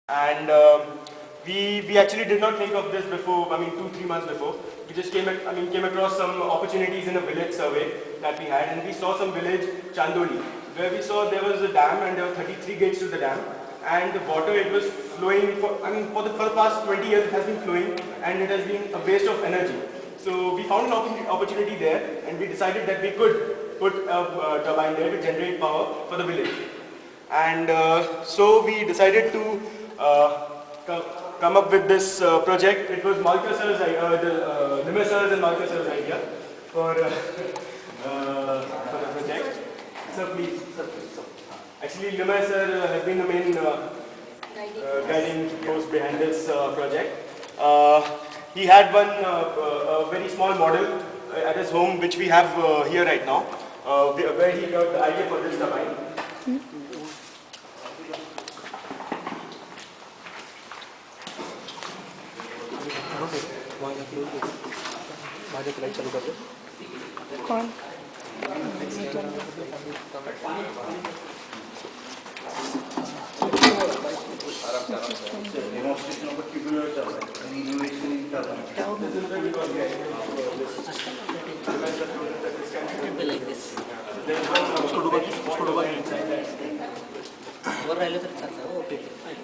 And we actually did not think of this before. I mean, 2-3 months before. We just came across some opportunities in a village survey that we had, and we saw some village Chandoli, where we saw there was a dam and there were 33 gates to the dam, and the water, it was flowing for the past 20 years it has been flowing, and it has been a waste of energy. So we found an opportunity there, and we decided that we could put a turbine there to generate power for the village. And so we decided to come up with this project. It was Malka sir's, Nimai sir's and Malka sir's idea for the project. So please. Actually, Nimai sir has been the main guiding force behind this project. He had one a very small model at his home, which we have here right now, where he got the idea for this turbine. कौन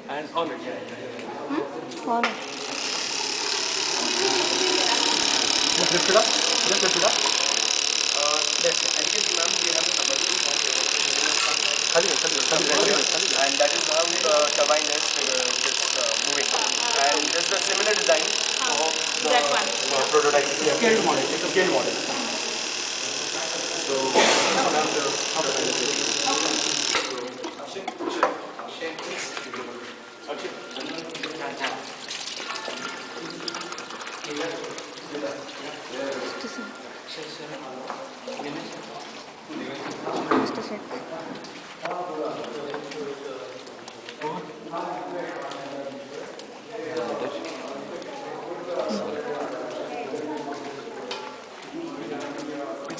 And on it. कौन Just lift it up. Just lift it up. And that is how the turbine is moving. And this is a similar design of that one prototype. Scaled model. It's a scaled model. So just a sec.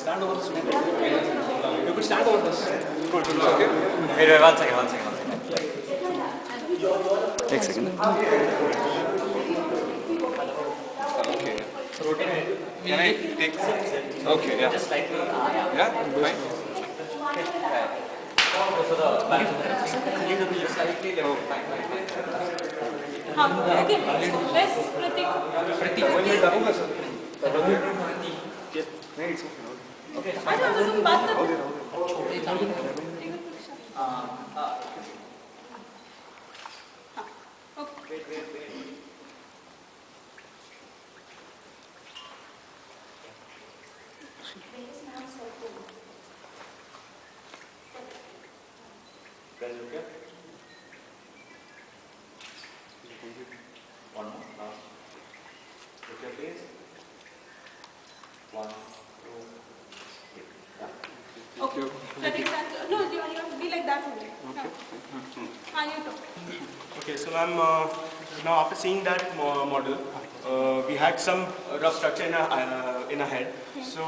stand over this. You could stand over this. Good. Okay. Wait, one second. Take a second. Okay. So rotate. Can I take? Okay. Yeah. Just slightly. Yeah. Fine. So the back slightly level. Fine. Okay. Yes, Pratik. Yes. नहीं, it's okay. अच्छा तो तुम बात कर Guys, okay? One more. Last. Okay, please. 1, 2, 3. Yeah. Okay. Pratik, no, you have to be like that only. Okay. You talk. Okay, so ma'am, now after seeing that model, we had some rough structure in our head. So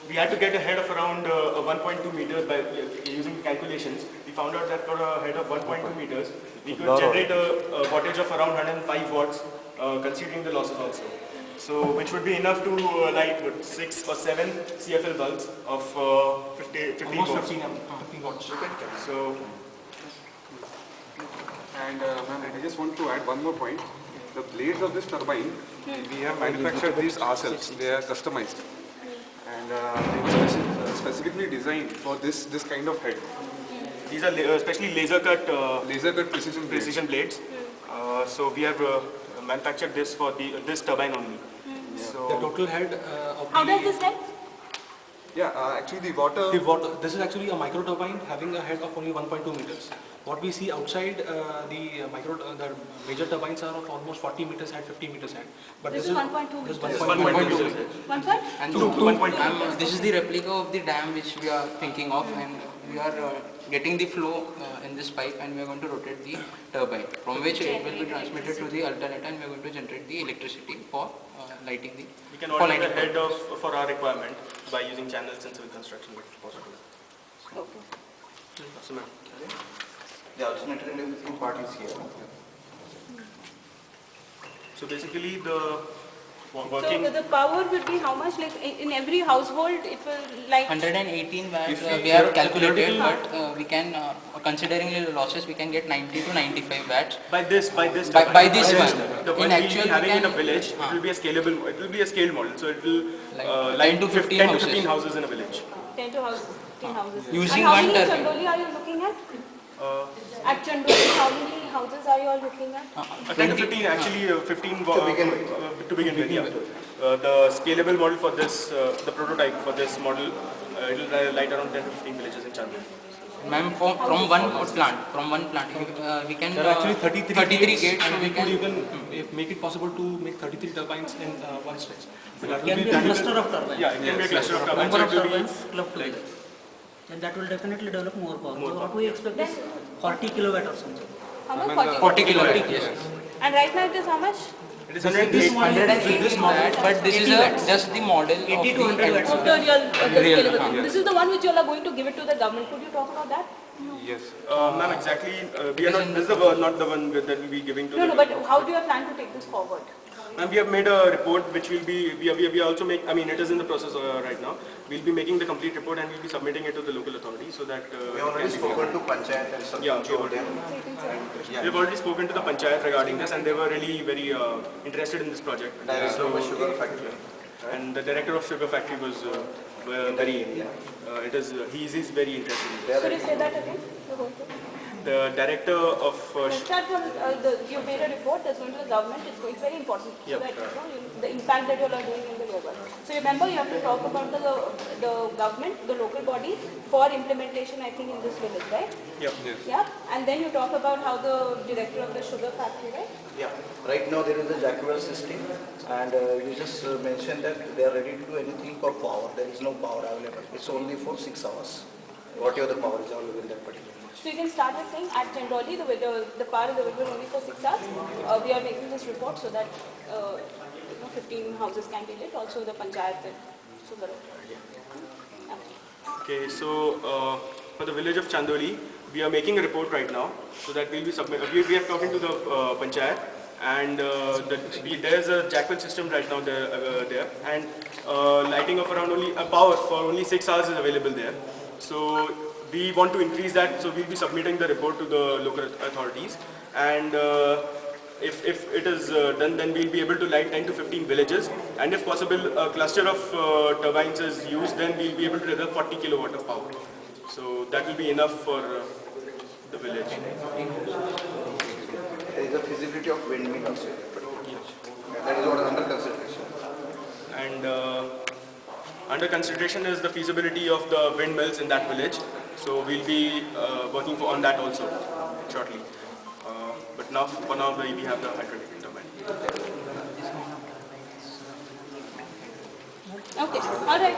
we had to get a head of around 1.2 meters by using calculations. We found out that for a head of 1.2 meters, we could generate a wattage of around 105 watts, considering the losses also. So which would be enough to light with 6 or 7 CFL bulbs of 50 Almost watts. 15 watts. So And ma'am, I just want to add one more point. The blades of this turbine, we have manufactured these ourselves. They are customized, and they were specifically designed for this kind of head. these are especially laser cut Precision blades. blades. So we have manufactured this for this turbine only. So The total head of How does this help? Yeah, actually the water. this is actually a micro turbine having a head of only 1.2 meters. What we see outside the major turbines are of almost 40 meters head, 50 meters head. But This is 1.2 This is meters. 1.2. 1.2. And Two, 1.2. this is the replica of the dam which we are thinking of, and we are getting the flow in this pipe, and we are going to rotate the turbine, from which it will be transmitted to the alternator, and we are going to generate the electricity for lighting the. we can order the head for our requirement by using channels in civil construction if possible. Okay. So ma'am. The alternator and everything part is here. So basically the So working. the power will be how much? Like in every household, it will like 118 watts If we- we have calculated, theoretical- but we can, considering the losses, we can get 90 to 95 watts. By this By turbine. this The one. one In we'll actual, be we having in a can- village, it will be a scalable, it will be a scaled model. So it will Like light 10 to 15 10 to houses. 15 houses in a village. 10 to 15 houses. Using and how one many turbine. Chandoli are you looking at? Uh, At Chandoli, how many houses are you all looking at? 10 to 15, actually 15 To begin with. to begin with, yeah. The scalable model for this, the prototype for this model, it will light around 10 to 15 villages in Chandoli. Ma'am, from one plant, we can There are actually 33 gates, so and we we could can. even make it possible to make 33 turbines in one stretch. But that will Can be be a difficult. cluster of turbines. Yeah, it can be a cluster of turbines. Number So of it will be turbines clubbed together. And that will definitely develop more power. More So power. what we expect is 40 kilowatt or something. How much? 40 kilowatt, yes. And right now it is how much? It is This 108. one is 180 watt, but this is 80 watts. just the model 80 of to 100 the watts. The real, the Real, scalable thing. yes. This is the one which you all are going to give it to the government. Could you talk about that? Yes. Ma'am, exactly, we are not, this is not the one that we'll be giving to No, the... no, but how do you plan to take this forward? Ma'am, we have made a report which will be, we also make, I mean, it is in the process right now. We'll be making the complete report and we'll be submitting it to the local authority so that... We already spoken to Panchayat and some. Yeah, we have already spoken to the Panchayat regarding this and they were really very interested in this project. Director of a sugar factory. And the director of sugar factory was very, he is very interested in this. Could you say that again? The whole thing. The director of Start from you made a report that's going to the government. It's going very important. So Yep. that the impact that you all are doing in the real world. So remember, you have to talk about the government, the local body for implementation. I think in this village, right? Yep. Yeah. And then you talk about how the director of the sugar factory, right? Yeah, right now there is a Jacquard system and you just mentioned that they are ready to do anything for power. There is no power available. It's only for 6 hours. Whatever the power is available in that particular. So you can start with saying at Chandoli, the power is available only for 6 hours. We are making this report so that 15 houses can be lit. Also the panchayat and sugar. Okay, so for the village of Chandoli, we are making a report right now, so that we'll be we are talking to the panchayat, and there is a Jacquard system right now there, and lighting of around only power for only 6 hours is available there. So we want to increase that, so we'll be submitting the report to the local authorities, and if it is done, then we'll be able to light 10 to 15 villages, and if possible, a cluster of turbines is used, then we'll be able to develop 40 kilowatt of power. So that will be enough for the village. There is a feasibility of windmill also. That is what is under consideration. And under consideration is the feasibility of the windmills in that village. So we'll be working on that also shortly. But now, for now, we have the hydraulic turbine. Okay, all right.